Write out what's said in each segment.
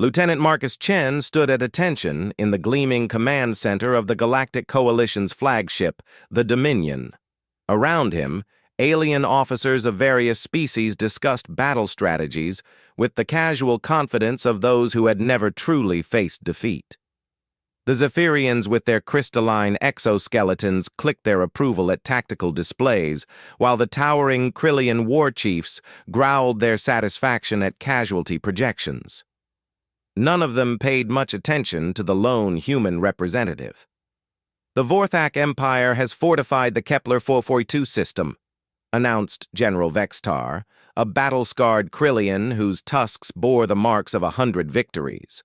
Lieutenant Marcus Chen stood at attention in the gleaming command center of the Galactic Coalition's flagship, the Dominion. Around him, alien officers of various species discussed battle strategies with the casual confidence of those who had never truly faced defeat. The Zephyrians with their crystalline exoskeletons clicked their approval at tactical displays, while the towering Krillian war chiefs growled their satisfaction at casualty projections. None of them paid much attention to the lone human representative. "The Vorthak Empire has fortified the Kepler 442 system," announced General Vextar, a battle-scarred Krillian whose tusks bore the marks of 100 victories.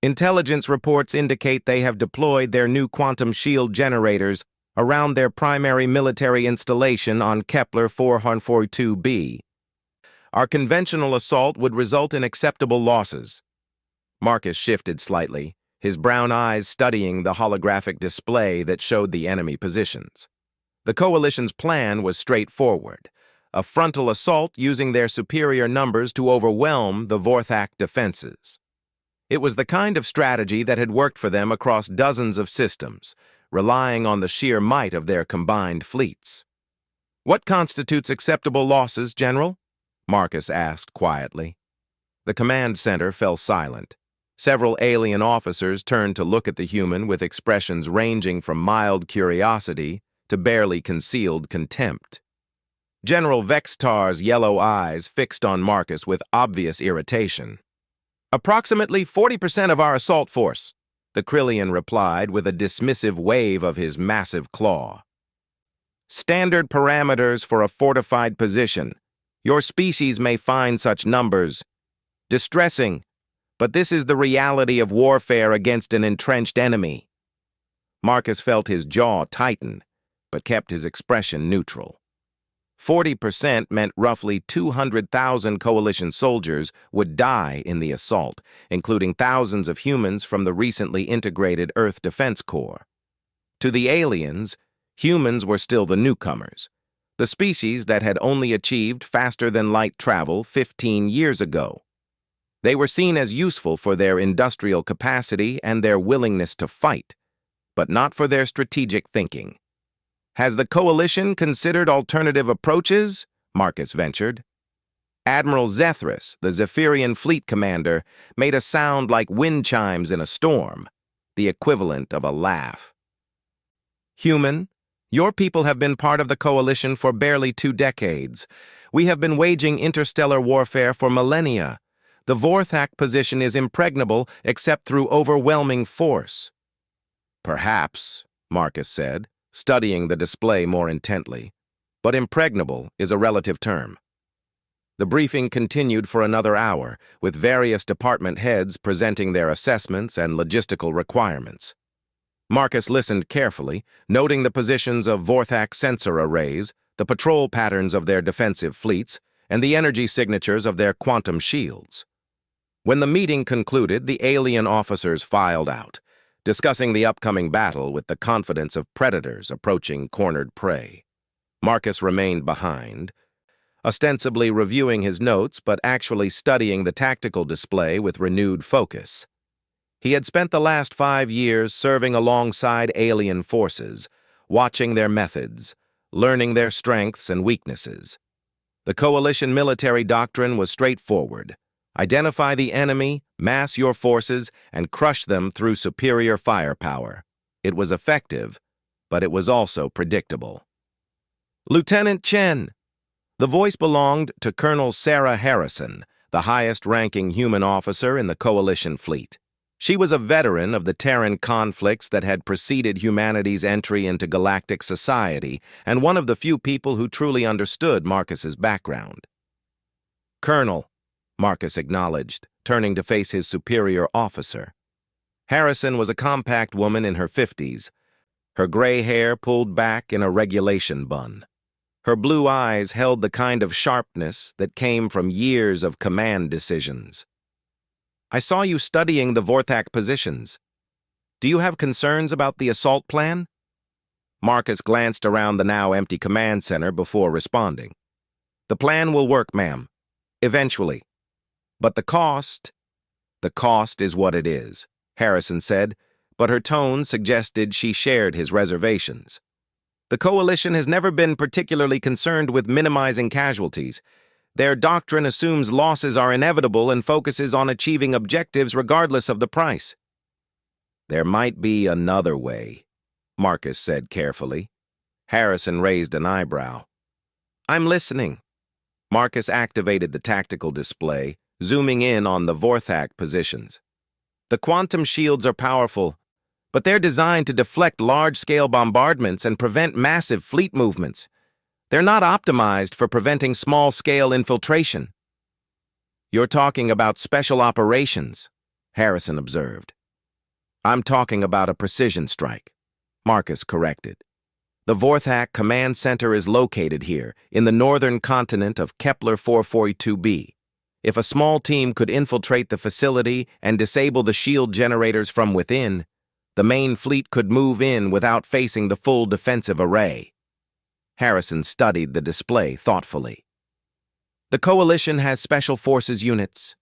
"Intelligence reports indicate they have deployed their new quantum shield generators around their primary military installation on Kepler 442b. Our conventional assault would result in acceptable losses." Marcus shifted slightly, his brown eyes studying the holographic display that showed the enemy positions. The Coalition's plan was straightforward: a frontal assault using their superior numbers to overwhelm the Vorthak defenses. It was the kind of strategy that had worked for them across dozens of systems, relying on the sheer might of their combined fleets. "What constitutes acceptable losses, General?" Marcus asked quietly. The command center fell silent. Several alien officers turned to look at the human with expressions ranging from mild curiosity to barely concealed contempt. General Vextar's yellow eyes fixed on Marcus with obvious irritation. "Approximately 40% of our assault force," the Krillian replied with a dismissive wave of his massive claw. "Standard parameters for a fortified position. Your species may find such numbers distressing, but this is the reality of warfare against an entrenched enemy." Marcus felt his jaw tighten, but kept his expression neutral. 40% meant roughly 200,000 Coalition soldiers would die in the assault, including thousands of humans from the recently integrated Earth Defense Corps. To the aliens, humans were still the newcomers, the species that had only achieved faster-than-light travel 15 years ago. They were seen as useful for their industrial capacity and their willingness to fight, but not for their strategic thinking. "Has the Coalition considered alternative approaches?" Marcus ventured. Admiral Zethris, the Zephyrian fleet commander, made a sound like wind chimes in a storm, the equivalent of a laugh. "Human, your people have been part of the Coalition for barely 2 decades. We have been waging interstellar warfare for millennia. The Vorthak position is impregnable except through overwhelming force." "Perhaps," Marcus said, studying the display more intently, "but impregnable is a relative term." The briefing continued for another hour, with various department heads presenting their assessments and logistical requirements. Marcus listened carefully, noting the positions of Vorthak sensor arrays, the patrol patterns of their defensive fleets, and the energy signatures of their quantum shields. When the meeting concluded, the alien officers filed out, discussing the upcoming battle with the confidence of predators approaching cornered prey. Marcus remained behind, ostensibly reviewing his notes but actually studying the tactical display with renewed focus. He had spent the last 5 years serving alongside alien forces, watching their methods, learning their strengths and weaknesses. The Coalition military doctrine was straightforward: identify the enemy, mass your forces, and crush them through superior firepower. It was effective, but it was also predictable. "Lieutenant Chen!" The voice belonged to Colonel Sarah Harrison, the highest-ranking human officer in the Coalition fleet. She was a veteran of the Terran conflicts that had preceded humanity's entry into galactic society, and one of the few people who truly understood Marcus's background. "Colonel," Marcus acknowledged, turning to face his superior officer. Harrison was a compact woman in her 50s, her gray hair pulled back in a regulation bun. Her blue eyes held the kind of sharpness that came from years of command decisions. "I saw you studying the Vorthak positions. Do you have concerns about the assault plan?" Marcus glanced around the now empty command center before responding. "The plan will work, ma'am. Eventually. But the cost..." The cost is what it is, Harrison said, but her tone suggested she shared his reservations. The Coalition has never been particularly concerned with minimizing casualties. Their doctrine assumes losses are inevitable and focuses on achieving objectives regardless of the price. There might be another way, Marcus said carefully. Harrison raised an eyebrow. I'm listening. Marcus activated the tactical display, zooming in on the Vorthak positions. The quantum shields are powerful, but they're designed to deflect large-scale bombardments and prevent massive fleet movements. They're not optimized for preventing small-scale infiltration. You're talking about special operations, Harrison observed. I'm talking about a precision strike, Marcus corrected. The Vorthak Command Center is located here, in the northern continent of Kepler 442b. If a small team could infiltrate the facility and disable the shield generators from within, the main fleet could move in without facing the full defensive array. Harrison studied the display thoughtfully. The Coalition has special forces units.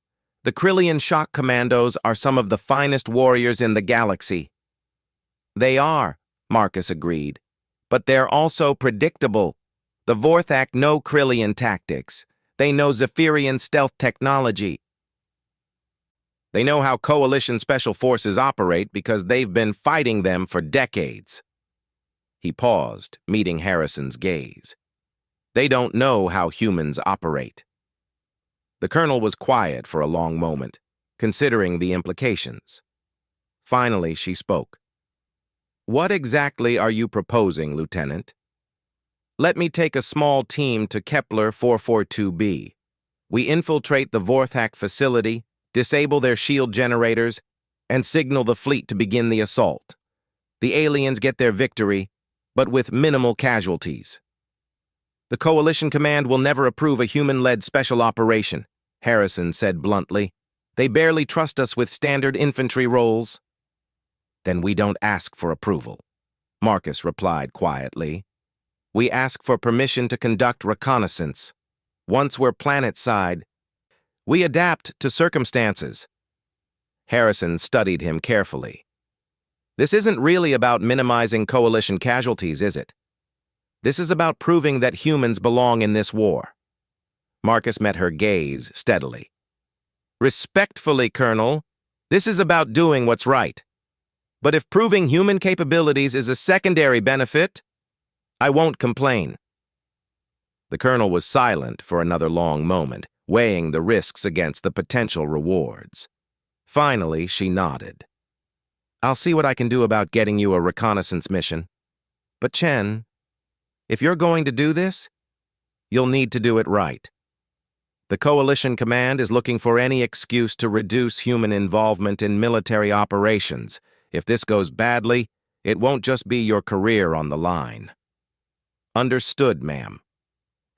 The Krillian shock commandos are some of the finest warriors in the galaxy. They are, Marcus agreed, but they're also predictable. The Vorthak know Krillian tactics. They know Zephyrian stealth technology. They know how Coalition special forces operate because they've been fighting them for decades. He paused, meeting Harrison's gaze. They don't know how humans operate. The colonel was quiet for a long moment, considering the implications. Finally, she spoke. What exactly are you proposing, Lieutenant? Let me take a small team to Kepler 442b. We infiltrate the Vorthak facility, disable their shield generators, and signal the fleet to begin the assault. The aliens get their victory, but with minimal casualties. The Coalition Command will never approve a human-led special operation, Harrison said bluntly. They barely trust us with standard infantry roles. Then we don't ask for approval, Marcus replied quietly. We ask for permission to conduct reconnaissance. Once we're planet-side, we adapt to circumstances. Harrison studied him carefully. This isn't really about minimizing Coalition casualties, is it? This is about proving that humans belong in this war. Marcus met her gaze steadily. Respectfully, Colonel, this is about doing what's right. But if proving human capabilities is a secondary benefit, I won't complain. The colonel was silent for another long moment, weighing the risks against the potential rewards. Finally, she nodded. I'll see what I can do about getting you a reconnaissance mission. But Chen, if you're going to do this, you'll need to do it right. The Coalition Command is looking for any excuse to reduce human involvement in military operations. If this goes badly, it won't just be your career on the line. Understood, ma'am.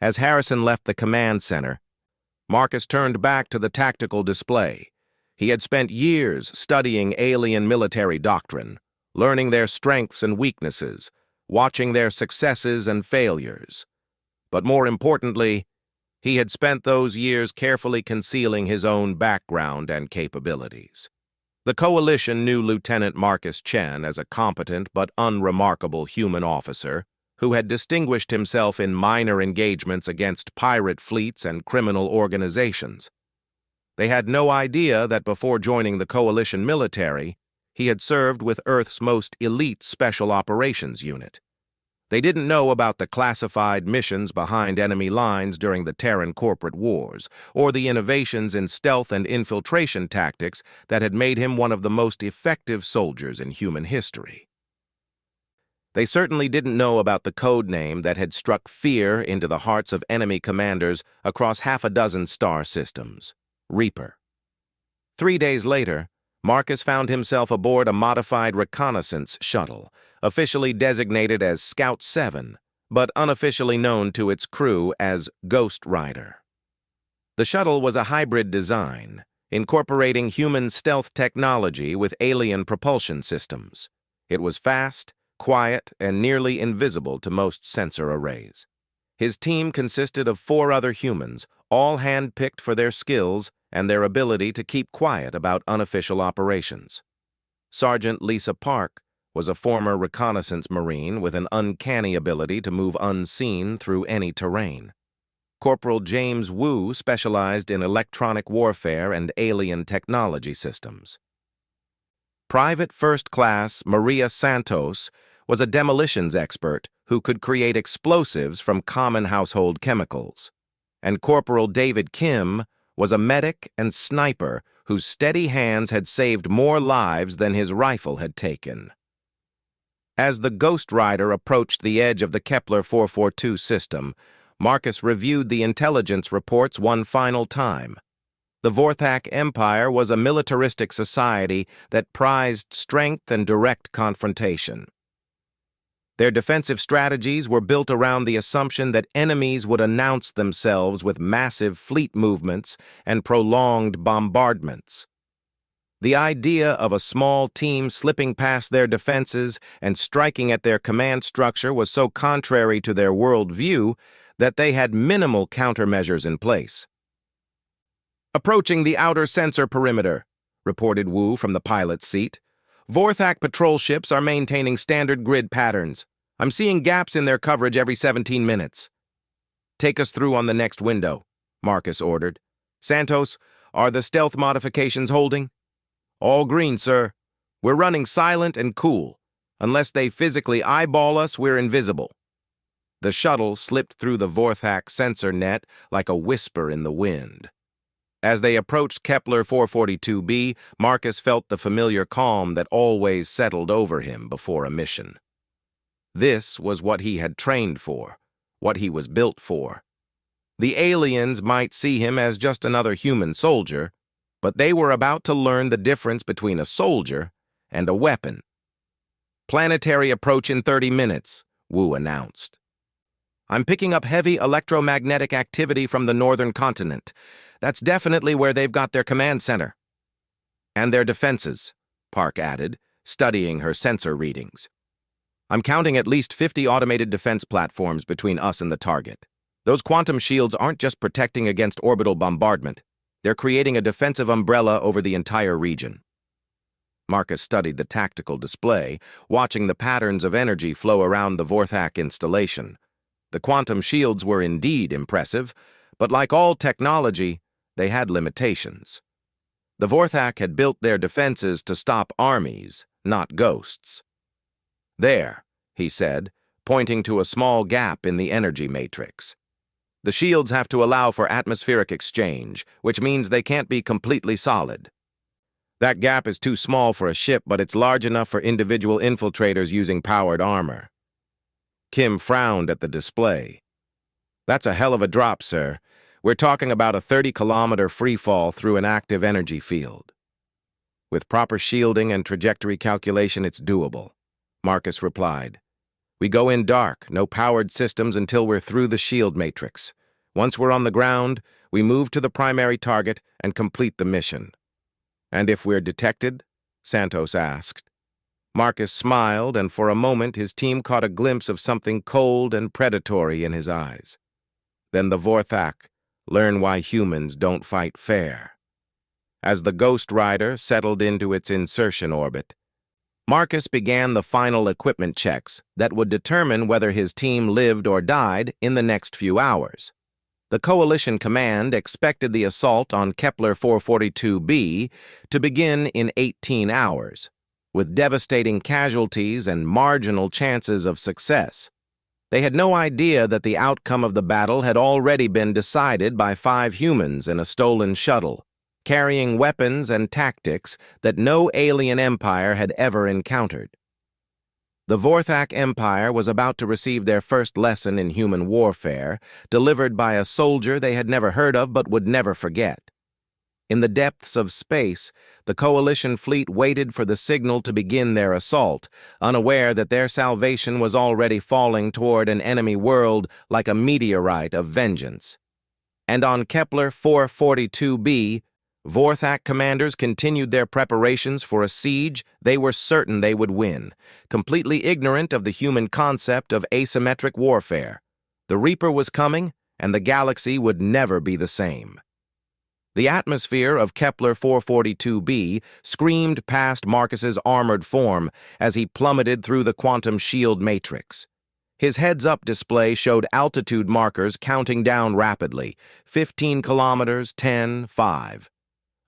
As Harrison left the command center, Marcus turned back to the tactical display. He had spent years studying alien military doctrine, learning their strengths and weaknesses, watching their successes and failures. But more importantly, he had spent those years carefully concealing his own background and capabilities. The Coalition knew Lieutenant Marcus Chen as a competent but unremarkable human officer who had distinguished himself in minor engagements against pirate fleets and criminal organizations. They had no idea that before joining the Coalition military, he had served with Earth's most elite Special Operations Unit. They didn't know about the classified missions behind enemy lines during the Terran corporate wars, or the innovations in stealth and infiltration tactics that had made him one of the most effective soldiers in human history. They certainly didn't know about the codename that had struck fear into the hearts of enemy commanders across half a dozen star systems, Reaper. 3 days later, Marcus found himself aboard a modified reconnaissance shuttle, officially designated as Scout 7, but unofficially known to its crew as Ghost Rider. The shuttle was a hybrid design, incorporating human stealth technology with alien propulsion systems. It was fast, quiet, and nearly invisible to most sensor arrays. His team consisted of 4 other humans, all hand-picked for their skills and their ability to keep quiet about unofficial operations. Sergeant Lisa Park was a former reconnaissance Marine with an uncanny ability to move unseen through any terrain. Corporal James Wu specialized in electronic warfare and alien technology systems. Private First Class Maria Santos was a demolitions expert who could create explosives from common household chemicals. And Corporal David Kim was a medic and sniper whose steady hands had saved more lives than his rifle had taken. As the Ghost Rider approached the edge of the Kepler 442 system, Marcus reviewed the intelligence reports one final time. The Vorthak Empire was a militaristic society that prized strength and direct confrontation. Their defensive strategies were built around the assumption that enemies would announce themselves with massive fleet movements and prolonged bombardments. The idea of a small team slipping past their defenses and striking at their command structure was so contrary to their worldview that they had minimal countermeasures in place. "Approaching the outer sensor perimeter," reported Wu from the pilot's seat. "Vorthak patrol ships are maintaining standard grid patterns. I'm seeing gaps in their coverage every 17 minutes. "Take us through on the next window," Marcus ordered. "Santos, are the stealth modifications holding?" "All green, sir. We're running silent and cool. Unless they physically eyeball us, we're invisible." The shuttle slipped through the Vorthak sensor net like a whisper in the wind. As they approached Kepler 442b, Marcus felt the familiar calm that always settled over him before a mission. This was what he had trained for, what he was built for. The aliens might see him as just another human soldier, but they were about to learn the difference between a soldier and a weapon. "Planetary approach in 30 minutes, Wu announced. "I'm picking up heavy electromagnetic activity from the northern continent. That's definitely where they've got their command center." "And their defenses," Park added, studying her sensor readings. "I'm counting at least 50 automated defense platforms between us and the target. Those quantum shields aren't just protecting against orbital bombardment. They're creating a defensive umbrella over the entire region." Marcus studied the tactical display, watching the patterns of energy flow around the Vorthak installation. The quantum shields were indeed impressive, but like all technology, they had limitations. The Vorthak had built their defenses to stop armies, not ghosts. "There," he said, pointing to a small gap in the energy matrix. "The shields have to allow for atmospheric exchange, which means they can't be completely solid. That gap is too small for a ship, but it's large enough for individual infiltrators using powered armor." Kim frowned at the display. "That's a hell of a drop, sir. We're talking about a 30-kilometer freefall through an active energy field." "With proper shielding and trajectory calculation, it's doable," Marcus replied. "We go in dark, no powered systems until we're through the shield matrix. Once we're on the ground, we move to the primary target and complete the mission." "And if we're detected?" Santos asked. Marcus smiled, and for a moment his team caught a glimpse of something cold and predatory in his eyes. "Then the Vorthak learn why humans don't fight fair." As the Ghost Rider settled into its insertion orbit, Marcus began the final equipment checks that would determine whether his team lived or died in the next few hours. The Coalition Command expected the assault on Kepler 442b to begin in 18 hours, with devastating casualties and marginal chances of success. They had no idea that the outcome of the battle had already been decided by 5 humans in a stolen shuttle, carrying weapons and tactics that no alien empire had ever encountered. The Vorthak Empire was about to receive their first lesson in human warfare, delivered by a soldier they had never heard of but would never forget. In the depths of space, the Coalition fleet waited for the signal to begin their assault, unaware that their salvation was already falling toward an enemy world like a meteorite of vengeance. And on Kepler 442b, Vorthak commanders continued their preparations for a siege they were certain they would win, completely ignorant of the human concept of asymmetric warfare. The Reaper was coming, and the galaxy would never be the same. The atmosphere of Kepler 442b screamed past Marcus's armored form as he plummeted through the quantum shield matrix. His heads-up display showed altitude markers counting down rapidly, 15 kilometers, 10, 5.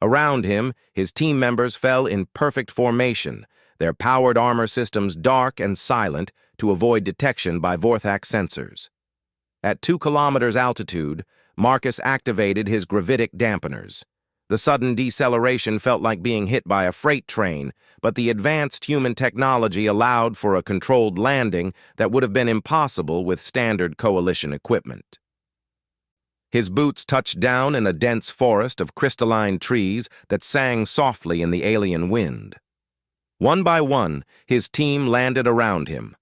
Around him, his team members fell in perfect formation, their powered armor systems dark and silent to avoid detection by Vorthak sensors. At 2 kilometers altitude, Marcus activated his gravitic dampeners. The sudden deceleration felt like being hit by a freight train, but the advanced human technology allowed for a controlled landing that would have been impossible with standard Coalition equipment. His boots touched down in a dense forest of crystalline trees that sang softly in the alien wind. One by one, his team landed around him.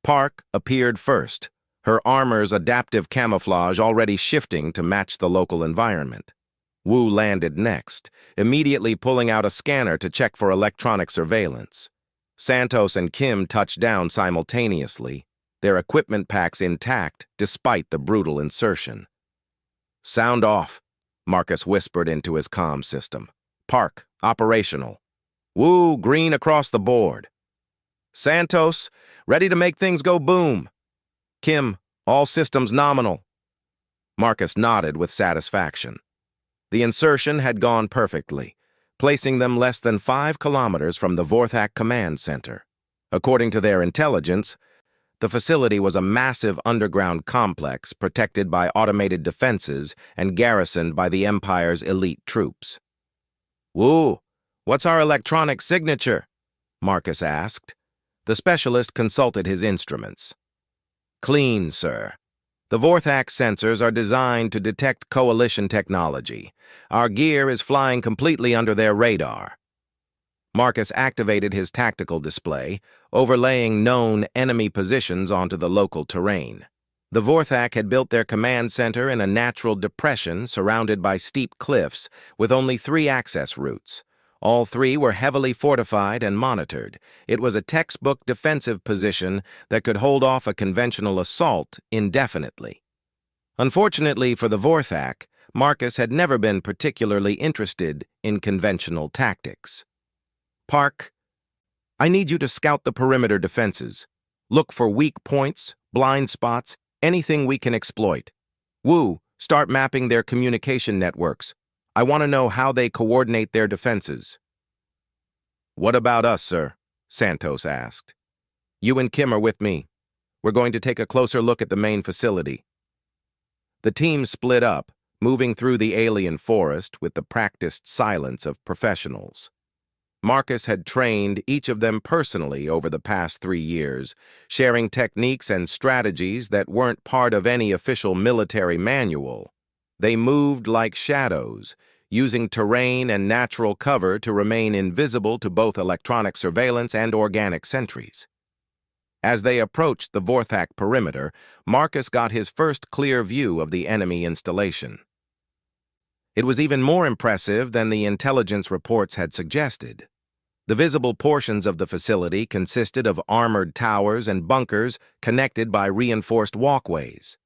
Park appeared first, her armor's adaptive camouflage already shifting to match the local environment. Wu landed next, immediately pulling out a scanner to check for electronic surveillance. Santos and Kim touched down simultaneously, their equipment packs intact despite the brutal insertion. "Sound off," Marcus whispered into his comm system. "Park, operational. Wu, green across the board. Santos, ready to make things go boom. Kim, all systems nominal." Marcus nodded with satisfaction. The insertion had gone perfectly, placing them less than 5 kilometers from the Vorthak command center. According to their intelligence, the facility was a massive underground complex protected by automated defenses and garrisoned by the Empire's elite troops. "Wu, what's our electronic signature?" Marcus asked. The specialist consulted his instruments. "Clean, sir. The Vorthak sensors are designed to detect Coalition technology. Our gear is flying completely under their radar." Marcus activated his tactical display, overlaying known enemy positions onto the local terrain. The Vorthak had built their command center in a natural depression surrounded by steep cliffs with only 3 access routes. All 3 were heavily fortified and monitored. It was a textbook defensive position that could hold off a conventional assault indefinitely. Unfortunately for the Vorthak, Marcus had never been particularly interested in conventional tactics. "Park, I need you to scout the perimeter defenses. Look for weak points, blind spots, anything we can exploit. Wu, start mapping their communication networks. I want to know how they coordinate their defenses." "What about us, sir?" Santos asked. "You and Kim are with me. We're going to take a closer look at the main facility." The team split up, moving through the alien forest with the practiced silence of professionals. Marcus had trained each of them personally over the past 3 years, sharing techniques and strategies that weren't part of any official military manual. They moved like shadows, using terrain and natural cover to remain invisible to both electronic surveillance and organic sentries. As they approached the Vorthak perimeter, Marcus got his first clear view of the enemy installation. It was even more impressive than the intelligence reports had suggested. The visible portions of the facility consisted of armored towers and bunkers connected by reinforced walkways.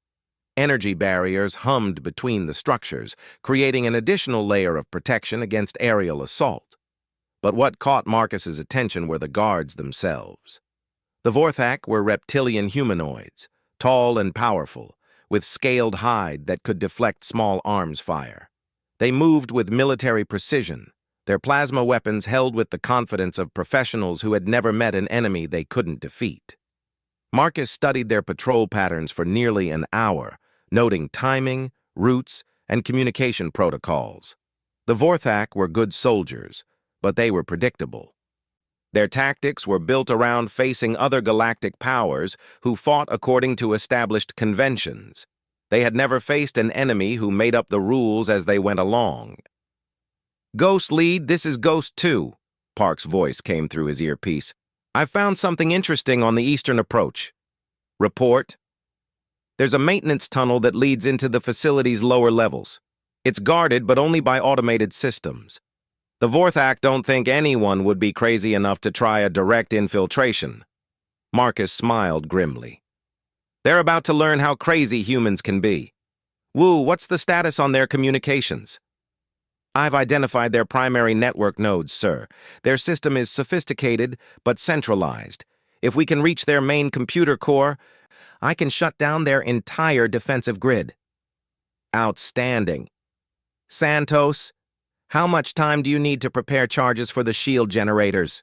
Energy barriers hummed between the structures, creating an additional layer of protection against aerial assault. But what caught Marcus's attention were the guards themselves. The Vorthak were reptilian humanoids, tall and powerful, with scaled hide that could deflect small arms fire. They moved with military precision, their plasma weapons held with the confidence of professionals who had never met an enemy they couldn't defeat. Marcus studied their patrol patterns for nearly an hour, noting timing, routes, and communication protocols. The Vorthak were good soldiers, but they were predictable. Their tactics were built around facing other galactic powers who fought according to established conventions. They had never faced an enemy who made up the rules as they went along. "Ghost Lead, this is Ghost 2, Park's voice came through his earpiece. "I've found something interesting on the eastern approach." "Report." "There's a maintenance tunnel that leads into the facility's lower levels. It's guarded, but only by automated systems. The Vorthak don't think anyone would be crazy enough to try a direct infiltration." Marcus smiled grimly. They're about to learn how crazy humans can be. Wu, what's the status on their communications? I've identified their primary network nodes, sir. Their system is sophisticated, but centralized. If we can reach their main computer core, I can shut down their entire defensive grid. Outstanding. Santos, how much time do you need to prepare charges for the shield generators?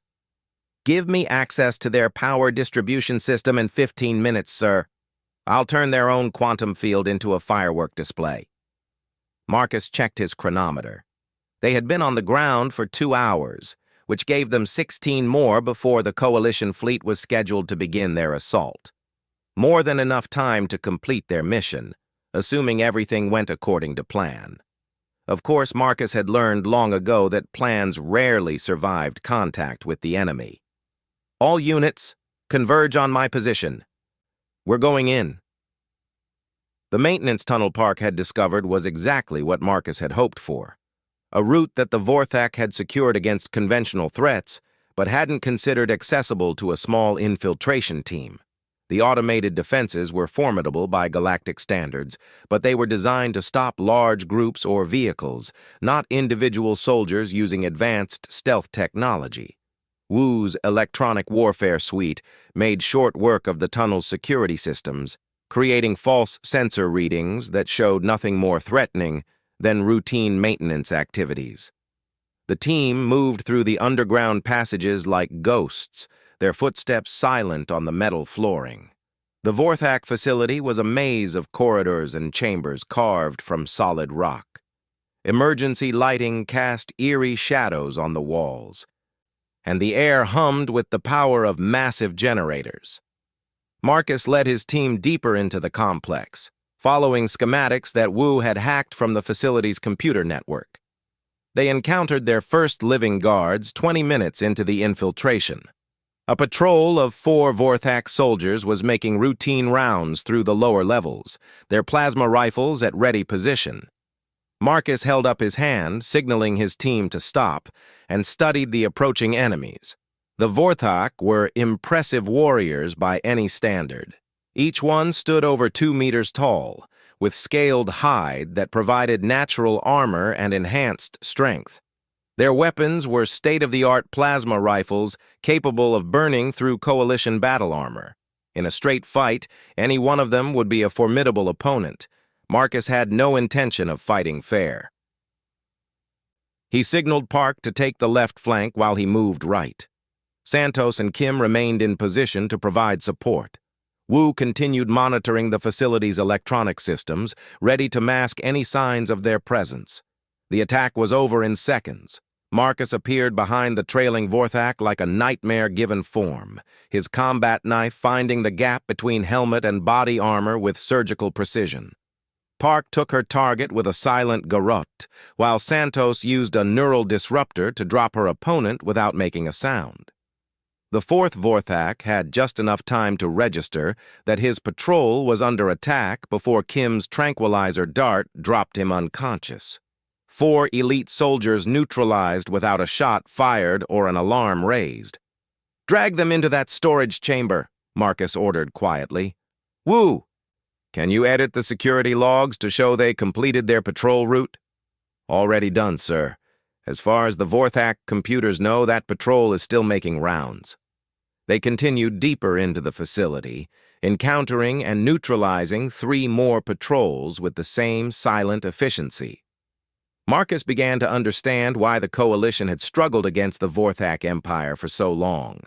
Give me access to their power distribution system in 15 minutes, sir. I'll turn their own quantum field into a firework display. Marcus checked his chronometer. They had been on the ground for 2 hours, which gave them 16 more before the coalition fleet was scheduled to begin their assault. More than enough time to complete their mission, assuming everything went according to plan. Of course, Marcus had learned long ago that plans rarely survived contact with the enemy. All units, converge on my position. We're going in. The maintenance tunnel Park had discovered was exactly what Marcus had hoped for. A route that the Vorthak had secured against conventional threats, but hadn't considered accessible to a small infiltration team. The automated defenses were formidable by galactic standards, but they were designed to stop large groups or vehicles, not individual soldiers using advanced stealth technology. Wu's electronic warfare suite made short work of the tunnel's security systems, creating false sensor readings that showed nothing more threatening than routine maintenance activities. The team moved through the underground passages like ghosts, their footsteps silent on the metal flooring. The Vorthak facility was a maze of corridors and chambers carved from solid rock. Emergency lighting cast eerie shadows on the walls, and the air hummed with the power of massive generators. Marcus led his team deeper into the complex, following schematics that Wu had hacked from the facility's computer network. They encountered their first living guards 20 minutes into the infiltration. A patrol of 4 Vorthak soldiers was making routine rounds through the lower levels, their plasma rifles at ready position. Marcus held up his hand, signaling his team to stop, and studied the approaching enemies. The Vorthak were impressive warriors by any standard. Each one stood over 2 meters tall, with scaled hide that provided natural armor and enhanced strength. Their weapons were state-of-the-art plasma rifles capable of burning through coalition battle armor. In a straight fight, any one of them would be a formidable opponent. Marcus had no intention of fighting fair. He signaled Park to take the left flank while he moved right. Santos and Kim remained in position to provide support. Wu continued monitoring the facility's electronic systems, ready to mask any signs of their presence. The attack was over in seconds. Marcus appeared behind the trailing Vorthak like a nightmare given form, his combat knife finding the gap between helmet and body armor with surgical precision. Park took her target with a silent garrote, while Santos used a neural disruptor to drop her opponent without making a sound. The 4th Vorthak had just enough time to register that his patrol was under attack before Kim's tranquilizer dart dropped him unconscious. 4 elite soldiers neutralized without a shot fired or an alarm raised. "Drag them into that storage chamber," Marcus ordered quietly. "Wu, can you edit the security logs to show they completed their patrol route?" "Already done, sir. As far as the Vorthak computers know, that patrol is still making rounds." They continued deeper into the facility, encountering and neutralizing 3 more patrols with the same silent efficiency. Marcus began to understand why the coalition had struggled against the Vorthak Empire for so long.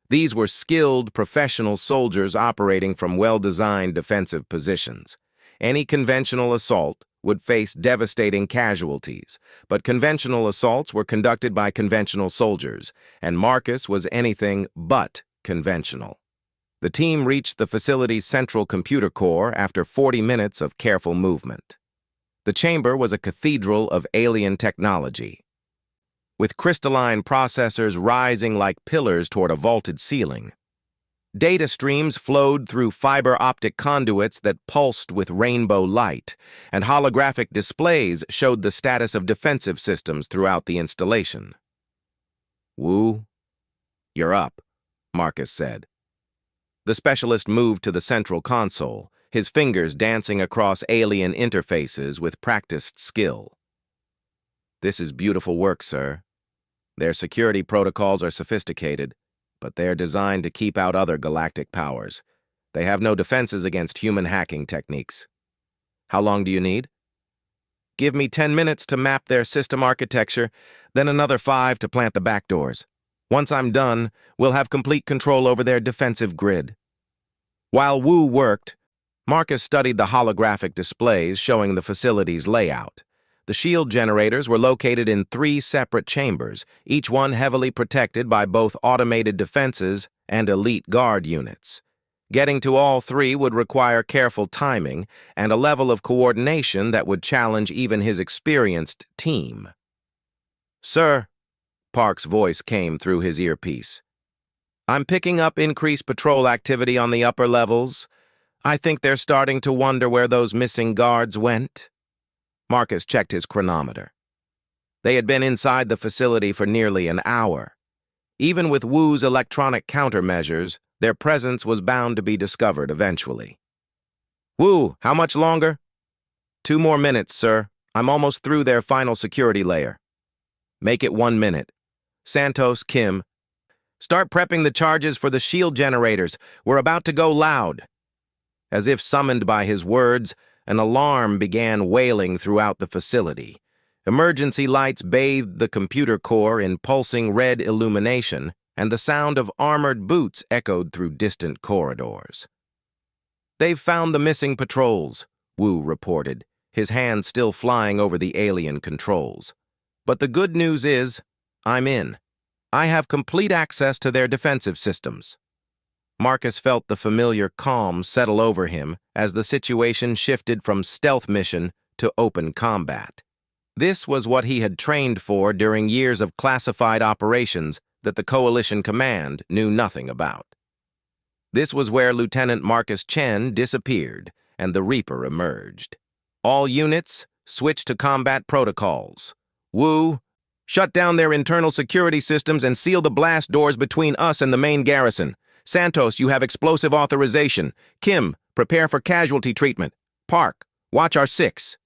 These were skilled, professional soldiers operating from well-designed defensive positions. Any conventional assault would face devastating casualties, but conventional assaults were conducted by conventional soldiers, and Marcus was anything but conventional. The team reached the facility's central computer core after 40 minutes of careful movement. The chamber was a cathedral of alien technology, with crystalline processors rising like pillars toward a vaulted ceiling. Data streams flowed through fiber optic conduits that pulsed with rainbow light, and holographic displays showed the status of defensive systems throughout the installation. "Wu, you're up," Marcus said. The specialist moved to the central console, his fingers dancing across alien interfaces with practiced skill. "This is beautiful work, sir. Their security protocols are sophisticated, but they're designed to keep out other galactic powers. They have no defenses against human hacking techniques. How long do you need?" "Give me 10 minutes to map their system architecture, then another 5 to plant the backdoors. Once I'm done, we'll have complete control over their defensive grid." While Wu worked, Marcus studied the holographic displays showing the facility's layout. The shield generators were located in 3 separate chambers, each one heavily protected by both automated defenses and elite guard units. Getting to all 3 would require careful timing and a level of coordination that would challenge even his experienced team. "Sir," Park's voice came through his earpiece, "I'm picking up increased patrol activity on the upper levels. I think they're starting to wonder where those missing guards went." Marcus checked his chronometer. They had been inside the facility for nearly an hour. Even with Wu's electronic countermeasures, their presence was bound to be discovered eventually. "Wu, how much longer?" "2 more minutes, sir. I'm almost through their final security layer." "Make it 1 minute. Santos, Kim, start prepping the charges for the shield generators. We're about to go loud." As if summoned by his words, an alarm began wailing throughout the facility. Emergency lights bathed the computer core in pulsing red illumination, and the sound of armored boots echoed through distant corridors. "They've found the missing patrols," Wu reported, his hand still flying over the alien controls. "But the good news is, I'm in. I have complete access to their defensive systems." Marcus felt the familiar calm settle over him as the situation shifted from stealth mission to open combat. This was what he had trained for during years of classified operations that the Coalition Command knew nothing about. This was where Lieutenant Marcus Chen disappeared and the Reaper emerged. "All units, switch to combat protocols. Wu, shut down their internal security systems and seal the blast doors between us and the main garrison. Santos, you have explosive authorization. Kim, prepare for casualty treatment. Park, watch our 6.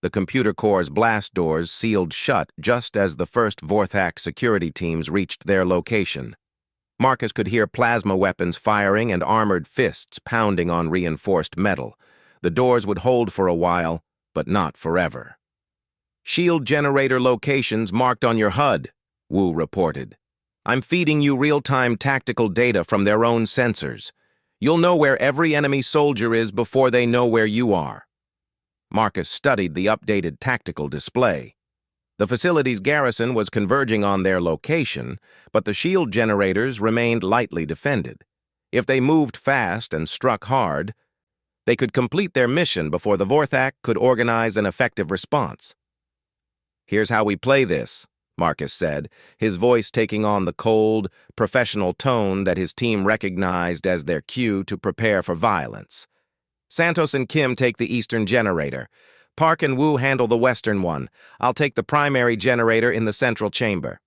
The computer core's blast doors sealed shut just as the first Vorthak security teams reached their location. Marcus could hear plasma weapons firing and armored fists pounding on reinforced metal. The doors would hold for a while, but not forever. "Shield generator locations marked on your HUD," Wu reported. "I'm feeding you real-time tactical data from their own sensors. You'll know where every enemy soldier is before they know where you are." Marcus studied the updated tactical display. The facility's garrison was converging on their location, but the shield generators remained lightly defended. If they moved fast and struck hard, they could complete their mission before the Vorthak could organize an effective response. "Here's how we play this," Marcus said, his voice taking on the cold, professional tone that his team recognized as their cue to prepare for violence. "Santos and Kim take the eastern generator. Park and Wu handle the western one. I'll take the primary generator in the central chamber."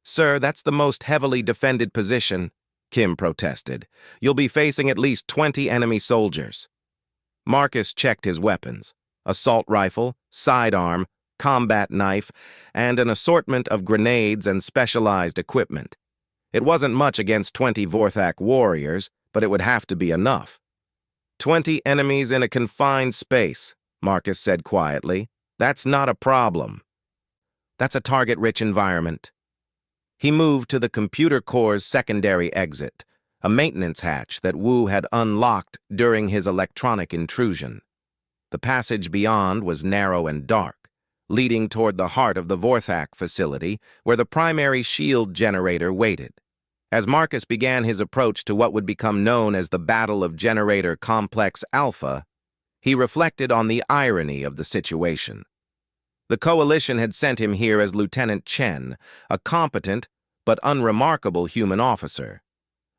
"Sir, that's the most heavily defended position," Kim protested. "You'll be facing at least 20 enemy soldiers." Marcus checked his weapons: assault rifle, sidearm, combat knife, and an assortment of grenades and specialized equipment. It wasn't much against 20 Vorthak warriors, but it would have to be enough. 20 enemies in a confined space," Marcus said quietly. "That's not a problem. That's a target-rich environment." He moved to the computer core's secondary exit, a maintenance hatch that Wu had unlocked during his electronic intrusion. The passage beyond was narrow and dark, leading toward the heart of the Vorthak facility, where the primary shield generator waited. As Marcus began his approach to what would become known as the Battle of Generator Complex Alpha, he reflected on the irony of the situation. The Coalition had sent him here as Lieutenant Chen, a competent but unremarkable human officer.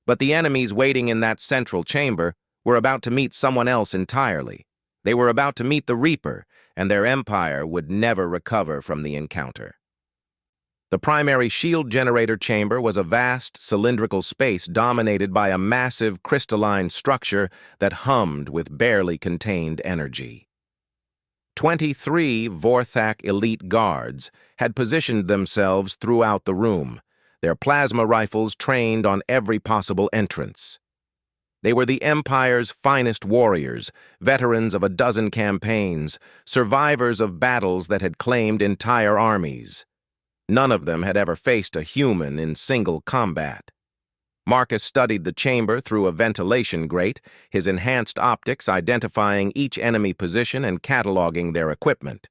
But the enemies waiting in that central chamber were about to meet someone else entirely. They were about to meet the Reaper, and their empire would never recover from the encounter. The primary shield generator chamber was a vast, cylindrical space dominated by a massive crystalline structure that hummed with barely contained energy. 23 Vorthak elite guards had positioned themselves throughout the room, their plasma rifles trained on every possible entrance. They were the Empire's finest warriors, veterans of a dozen campaigns, survivors of battles that had claimed entire armies. None of them had ever faced a human in single combat. Marcus studied the chamber through a ventilation grate, his enhanced optics identifying each enemy position and cataloging their equipment.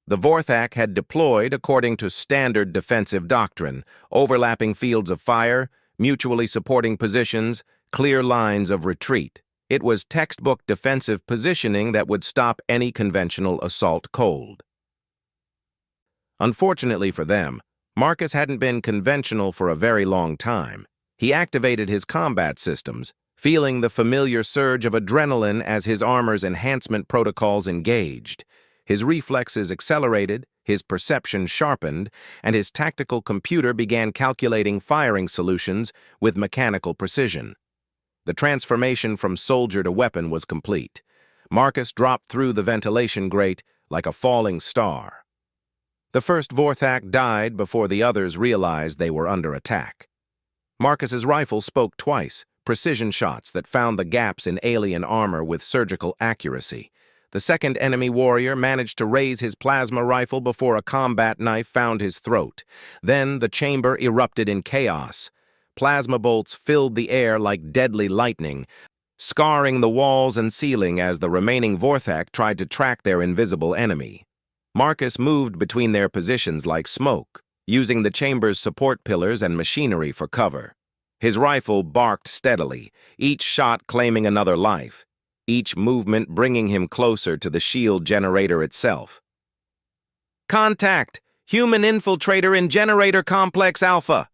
The Vorthak had deployed according to standard defensive doctrine, overlapping fields of fire, mutually supporting positions, clear lines of retreat. It was textbook defensive positioning that would stop any conventional assault cold. Unfortunately for them, Marcus hadn't been conventional for a very long time. He activated his combat systems, feeling the familiar surge of adrenaline as his armor's enhancement protocols engaged. His reflexes accelerated, his perception sharpened, and his tactical computer began calculating firing solutions with mechanical precision. The transformation from soldier to weapon was complete. Marcus dropped through the ventilation grate like a falling star. The first Vorthak died before the others realized they were under attack. Marcus's rifle spoke twice, precision shots that found the gaps in alien armor with surgical accuracy. The second enemy warrior managed to raise his plasma rifle before a combat knife found his throat. Then the chamber erupted in chaos. Plasma bolts filled the air like deadly lightning, scarring the walls and ceiling as the remaining Vorthak tried to track their invisible enemy. Marcus moved between their positions like smoke, using the chamber's support pillars and machinery for cover. His rifle barked steadily, each shot claiming another life, each movement bringing him closer to the shield generator itself. "Contact! Human infiltrator in Generator Complex Alpha!"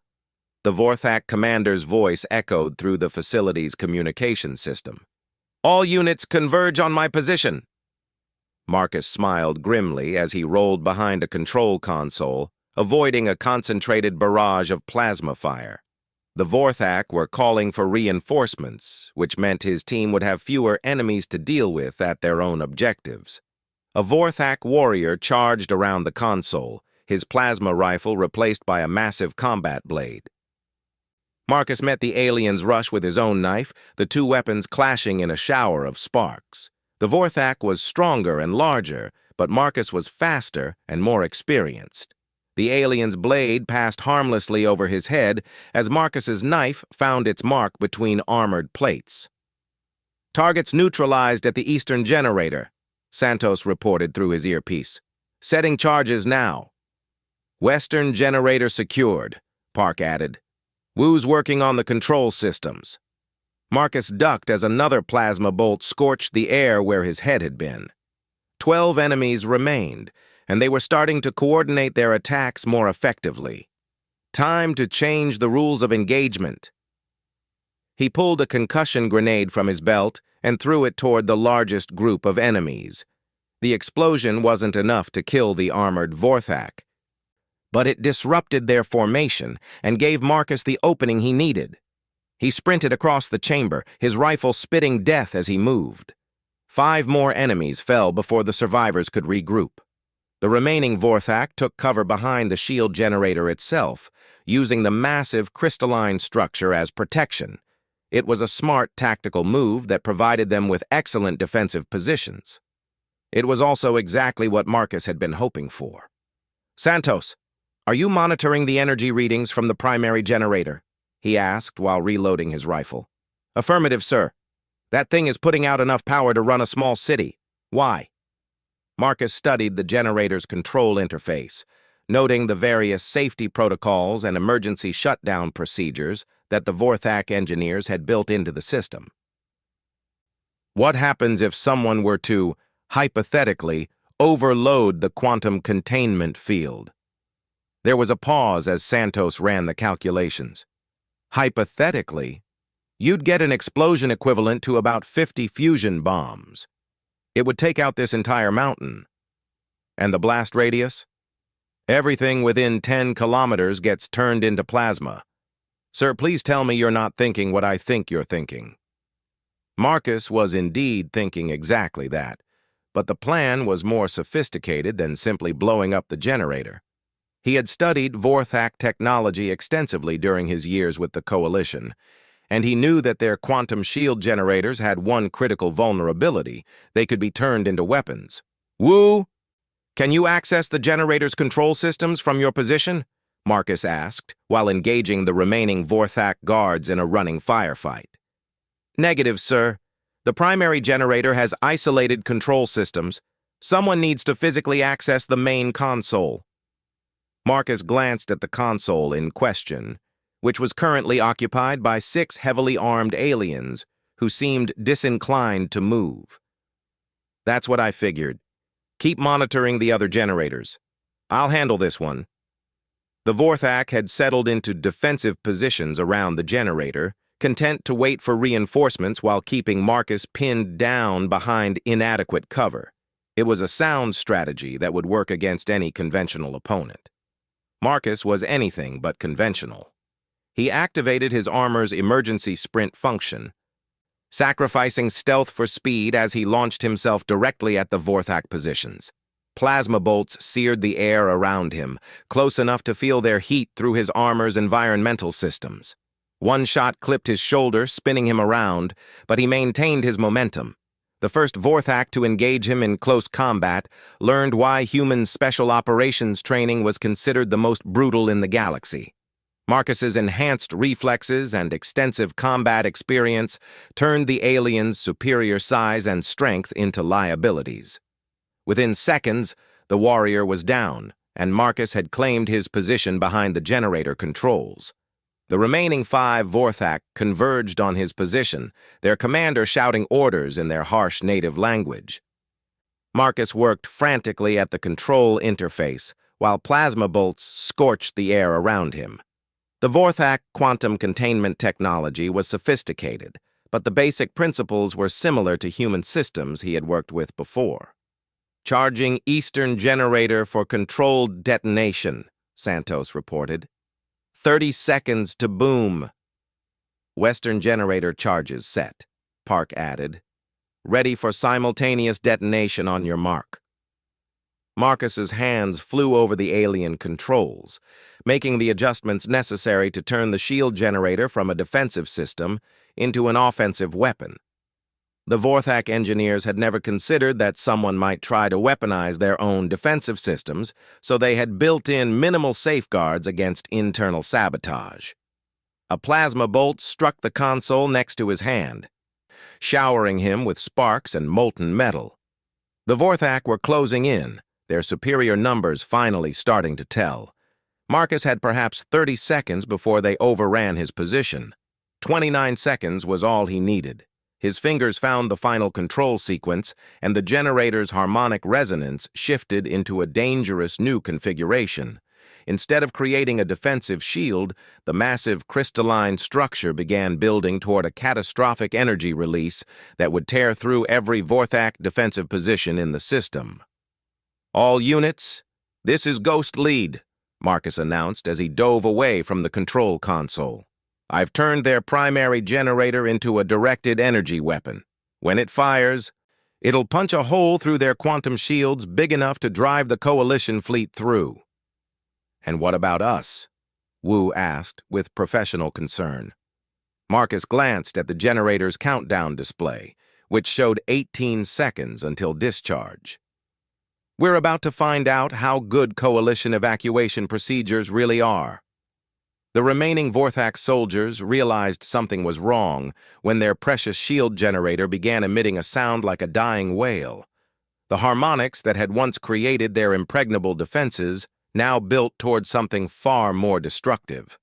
The Vorthak commander's voice echoed through the facility's communication system. "All units converge on my position." Marcus smiled grimly as he rolled behind a control console, avoiding a concentrated barrage of plasma fire. The Vorthak were calling for reinforcements, which meant his team would have fewer enemies to deal with at their own objectives. A Vorthak warrior charged around the console, his plasma rifle replaced by a massive combat blade. Marcus met the alien's rush with his own knife, the two weapons clashing in a shower of sparks. The Vorthak was stronger and larger, but Marcus was faster and more experienced. The alien's blade passed harmlessly over his head as Marcus's knife found its mark between armored plates. "Targets neutralized at the eastern generator," Santos reported through his earpiece. "Setting charges now." "Western generator secured," Park added. "Wu's working on the control systems." Marcus ducked as another plasma bolt scorched the air where his head had been. 12 enemies remained, and they were starting to coordinate their attacks more effectively. Time to change the rules of engagement. He pulled a concussion grenade from his belt and threw it toward the largest group of enemies. The explosion wasn't enough to kill the armored Vorthak, but it disrupted their formation and gave Marcus the opening he needed. He sprinted across the chamber, his rifle spitting death as he moved. 5 more enemies fell before the survivors could regroup. The remaining Vorthak took cover behind the shield generator itself, using the massive crystalline structure as protection. It was a smart tactical move that provided them with excellent defensive positions. It was also exactly what Marcus had been hoping for. "Santos, are you monitoring the energy readings from the primary generator?" he asked while reloading his rifle. "Affirmative, sir. That thing is putting out enough power to run a small city. Why?" Marcus studied the generator's control interface, noting the various safety protocols and emergency shutdown procedures that the Vorthak engineers had built into the system. What happens if someone were to, hypothetically, overload the quantum containment field? There was a pause as Santos ran the calculations. Hypothetically, you'd get an explosion equivalent to about 50 fusion bombs. It would take out this entire mountain. And the blast radius? Everything within 10 kilometers gets turned into plasma. Sir, please tell me you're not thinking what I think you're thinking. Marcus was indeed thinking exactly that, but the plan was more sophisticated than simply blowing up the generator. He had studied Vorthak technology extensively during his years with the Coalition, and he knew that their quantum shield generators had one critical vulnerability: they could be turned into weapons. Wu, can you access the generator's control systems from your position? Marcus asked, while engaging the remaining Vorthak guards in a running firefight. Negative, sir. The primary generator has isolated control systems. Someone needs to physically access the main console. Marcus glanced at the console in question, which was currently occupied by 6 heavily armed aliens who seemed disinclined to move. That's what I figured. Keep monitoring the other generators. I'll handle this one. The Vorthak had settled into defensive positions around the generator, content to wait for reinforcements while keeping Marcus pinned down behind inadequate cover. It was a sound strategy that would work against any conventional opponent. Marcus was anything but conventional. He activated his armor's emergency sprint function, sacrificing stealth for speed as he launched himself directly at the Vorthak positions. Plasma bolts seared the air around him, close enough to feel their heat through his armor's environmental systems. One shot clipped his shoulder, spinning him around, but he maintained his momentum. The first Vorthak to engage him in close combat learned why human special operations training was considered the most brutal in the galaxy. Marcus's enhanced reflexes and extensive combat experience turned the alien's superior size and strength into liabilities. Within seconds, the warrior was down, and Marcus had claimed his position behind the generator controls. The remaining 5 Vorthak converged on his position, their commander shouting orders in their harsh native language. Marcus worked frantically at the control interface, while plasma bolts scorched the air around him. The Vorthak quantum containment technology was sophisticated, but the basic principles were similar to human systems he had worked with before. Charging Eastern generator for controlled detonation, Santos reported. 30 seconds to boom. Western generator charges set, Park added. Ready for simultaneous detonation on your mark. Marcus's hands flew over the alien controls, making the adjustments necessary to turn the shield generator from a defensive system into an offensive weapon. The Vorthak engineers had never considered that someone might try to weaponize their own defensive systems, so they had built in minimal safeguards against internal sabotage. A plasma bolt struck the console next to his hand, showering him with sparks and molten metal. The Vorthak were closing in, their superior numbers finally starting to tell. Marcus had perhaps 30 seconds before they overran his position. 29 seconds was all he needed. His fingers found the final control sequence, and the generator's harmonic resonance shifted into a dangerous new configuration. Instead of creating a defensive shield, the massive crystalline structure began building toward a catastrophic energy release that would tear through every Vorthak defensive position in the system. All units, this is Ghost Lead, Marcus announced as he dove away from the control console. I've turned their primary generator into a directed energy weapon. When it fires, it'll punch a hole through their quantum shields big enough to drive the Coalition fleet through. And what about us? Wu asked with professional concern. Marcus glanced at the generator's countdown display, which showed 18 seconds until discharge. We're about to find out how good Coalition evacuation procedures really are. The remaining Vorthak soldiers realized something was wrong when their precious shield generator began emitting a sound like a dying whale. The harmonics that had once created their impregnable defenses now built toward something far more destructive.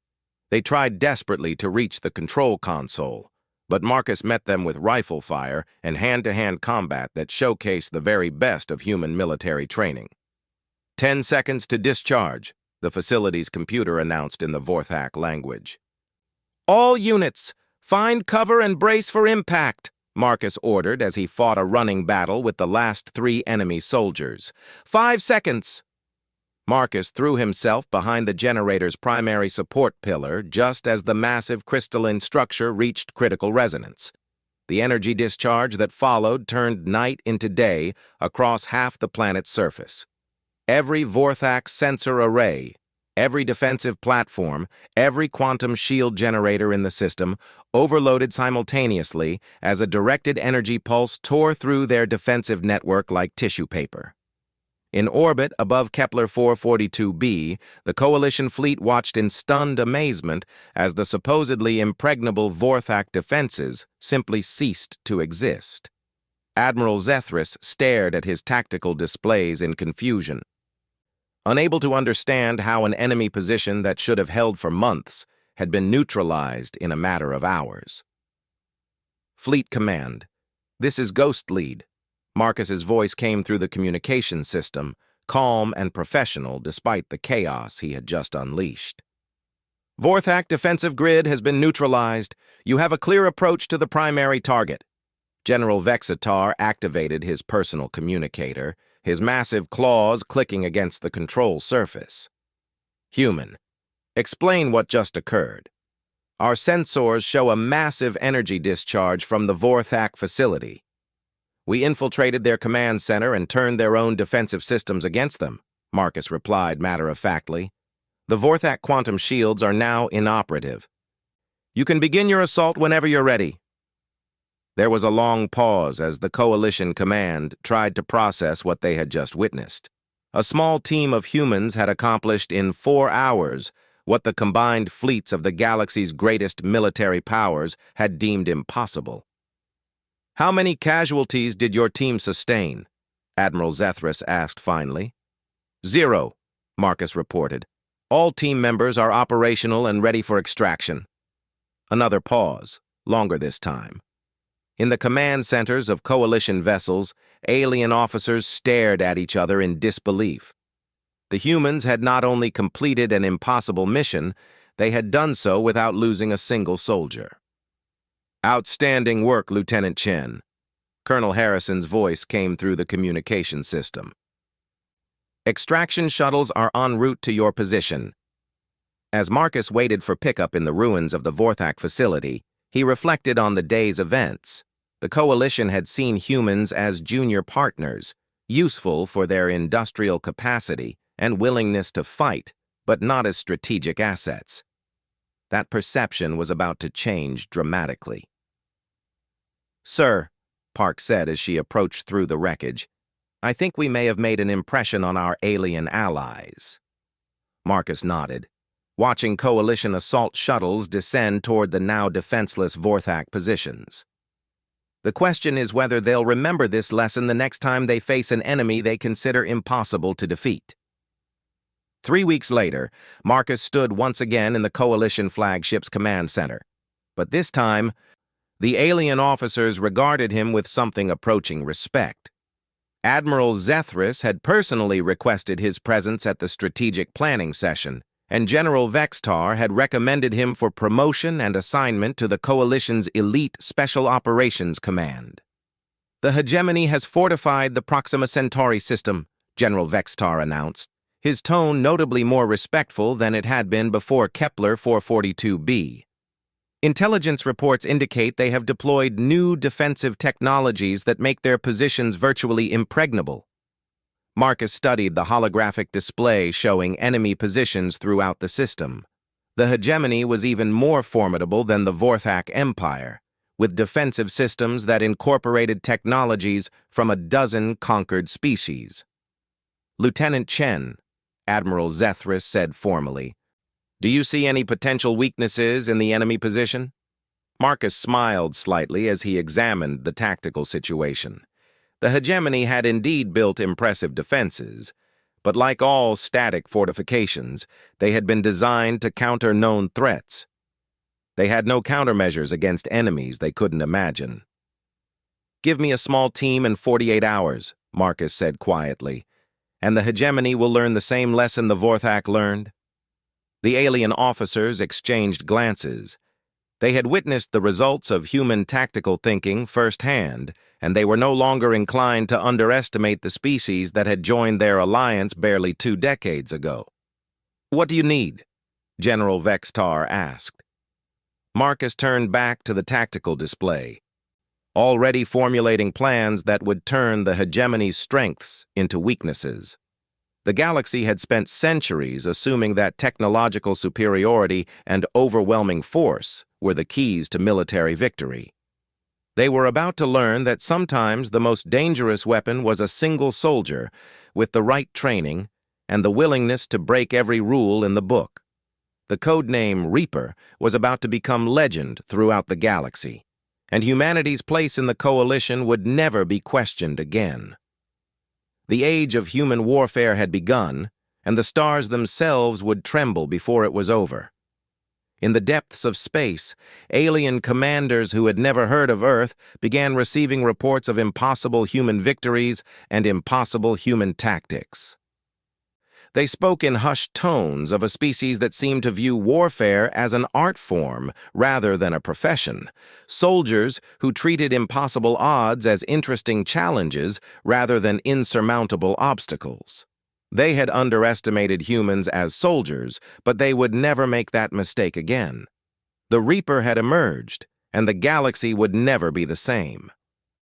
They tried desperately to reach the control console, but Marcus met them with rifle fire and hand-to-hand combat that showcased the very best of human military training. 10 seconds to discharge, the facility's computer announced in the Vorthak language. All units, find cover and brace for impact, Marcus ordered as he fought a running battle with the last 3 enemy soldiers. 5 seconds. Marcus threw himself behind the generator's primary support pillar just as the massive crystalline structure reached critical resonance. The energy discharge that followed turned night into day across half the planet's surface. Every Vorthak sensor array, every defensive platform, every quantum shield generator in the system overloaded simultaneously as a directed energy pulse tore through their defensive network like tissue paper. In orbit above Kepler 442b, the Coalition fleet watched in stunned amazement as the supposedly impregnable Vorthak defenses simply ceased to exist. Admiral Zethris stared at his tactical displays in confusion. Unable to understand how an enemy position that should have held for months had been neutralized in a matter of hours. Fleet Command. This is Ghost Lead. Marcus's voice came through the communication system, calm and professional despite the chaos he had just unleashed. Vorthak defensive grid has been neutralized. You have a clear approach to the primary target. General Vexitar activated his personal communicator, his massive claws clicking against the control surface. Human. Explain what just occurred. Our sensors show a massive energy discharge from the Vorthak facility. We infiltrated their command center and turned their own defensive systems against them, Marcus replied matter-of-factly. The Vorthak quantum shields are now inoperative. You can begin your assault whenever you're ready. There was a long pause as the Coalition command tried to process what they had just witnessed. A small team of humans had accomplished in 4 hours what the combined fleets of the galaxy's greatest military powers had deemed impossible. How many casualties did your team sustain? Admiral Zethris asked finally. 0, Marcus reported. All team members are operational and ready for extraction. Another pause, longer this time. In the command centers of Coalition vessels, alien officers stared at each other in disbelief. The humans had not only completed an impossible mission, they had done so without losing a single soldier. Outstanding work, Lieutenant Chen. Colonel Harrison's voice came through the communication system. Extraction shuttles are en route to your position. As Marcus waited for pickup in the ruins of the Vorthak facility, he reflected on the day's events. The Coalition had seen humans as junior partners, useful for their industrial capacity and willingness to fight, but not as strategic assets. That perception was about to change dramatically. Sir, Park said as she approached through the wreckage, I think we may have made an impression on our alien allies. Marcus nodded, watching Coalition assault shuttles descend toward the now defenseless Vorthak positions. The question is whether they'll remember this lesson the next time they face an enemy they consider impossible to defeat. 3 weeks later, Marcus stood once again in the Coalition flagship's command center. But this time, the alien officers regarded him with something approaching respect. Admiral Zethris had personally requested his presence at the strategic planning session, and General Vexitar had recommended him for promotion and assignment to the Coalition's elite Special Operations Command. The hegemony has fortified the Proxima Centauri system, General Vexitar announced, his tone notably more respectful than it had been before Kepler 442b. Intelligence reports indicate they have deployed new defensive technologies that make their positions virtually impregnable. Marcus studied the holographic display showing enemy positions throughout the system. The hegemony was even more formidable than the Vorthak Empire, with defensive systems that incorporated technologies from a dozen conquered species. Lieutenant Chen, Admiral Zethris said formally, do you see any potential weaknesses in the enemy position? Marcus smiled slightly as he examined the tactical situation. The hegemony had indeed built impressive defenses, but like all static fortifications, they had been designed to counter known threats. They had no countermeasures against enemies they couldn't imagine. Give me a small team in 48 hours, Marcus said quietly, and the hegemony will learn the same lesson the Vorthak learned. The alien officers exchanged glances. They had witnessed the results of human tactical thinking firsthand, and they were no longer inclined to underestimate the species that had joined their alliance barely 2 decades ago. "What do you need?" General Vextar asked. Marcus turned back to the tactical display, already formulating plans that would turn the hegemony's strengths into weaknesses. The galaxy had spent centuries assuming that technological superiority and overwhelming force were the keys to military victory. They were about to learn that sometimes the most dangerous weapon was a single soldier with the right training and the willingness to break every rule in the book. The codename Reaper was about to become legend throughout the galaxy, and humanity's place in the coalition would never be questioned again. The age of human warfare had begun, and the stars themselves would tremble before it was over. In the depths of space, alien commanders who had never heard of Earth began receiving reports of impossible human victories and impossible human tactics. They spoke in hushed tones of a species that seemed to view warfare as an art form rather than a profession, soldiers who treated impossible odds as interesting challenges rather than insurmountable obstacles. They had underestimated humans as soldiers, but they would never make that mistake again. The Reaper had emerged, and the galaxy would never be the same.